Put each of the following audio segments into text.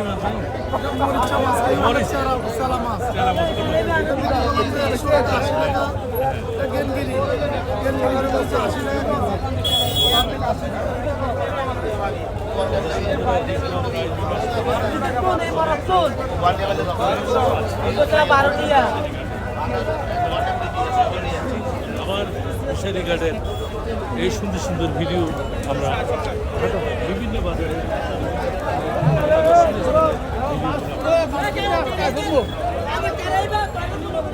কি মাছ? মরিচা মাছ, এই মরিচ। সালা মাছ। চারা মাছ কত? এটা 180 টাকা, 80 টাকা। এটা গেনগিরি, গেনগিরি বলছে 80 টাকা কেজি। আমার ফিশারি গার্ডের এই সুন্দর সুন্দর ভিডিও আমরা বিভিন্ন বাজারে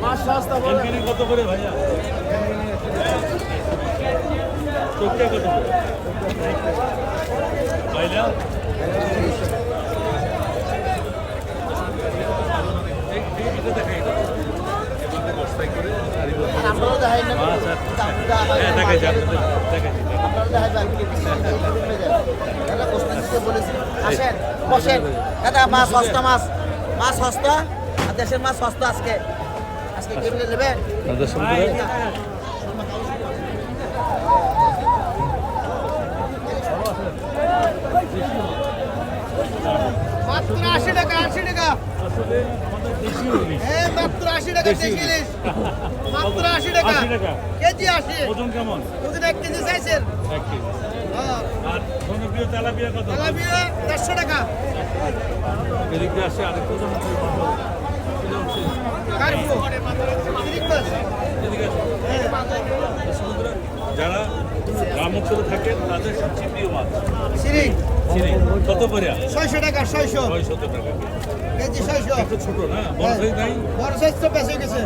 মাছ সস্তা বলে। গেনগিরি কত করে ভাইয়া? চোখটা কত করে? ভাইলা এটা দেখাই না। এভাবে বস্তায় করে সারিবদ্ধ আপনারা দেখাই না মাছ আর হ্যাঁ দেখাইছি আপনাদের দেখাইছি। আপনারা দেখাই বলেছি আসেন বসেন দাদা মাছ সস্তা মাছ সস্তা আর দেশের মাছ সস্তা আজকে আজকে কেমনে নেবেন দর্শন করে মাত্র 80 টাকা, 80 টাকা। আসলে আমাদের দেশীয় ইলিশ। এই মাত্র 80 টাকা দেশি। দেশি ইলিশ। মাত্র 80 টাকা। 80 টাকা। কেজি 80। ওজন কেমন? ওজন 1 কেজি চাইছেন? 1 কেজি। হ্যাঁ। আর জনপ্রিয় তেলাপিয়া কত? তেলাপিয়া 150 টাকা। এদিক দিয়ে আসে আরেকটা জনপ্রিয় মাছ। সেটা হচ্ছে কার্পু। চিংড়ি মাছ। এদিকে আসে। সমুদ্রে যারা গ্রাম অঞ্চলে থাকেন তাদের সবচেয়ে প্রিয় মাছ চিংড়ি। চিনি কত করে? 600 টাকা, 600 600 টাকা কেজি 600। একটু ছোট না বড় সাইজ নাই বড় সাইজ তো বেঁচে গেছে।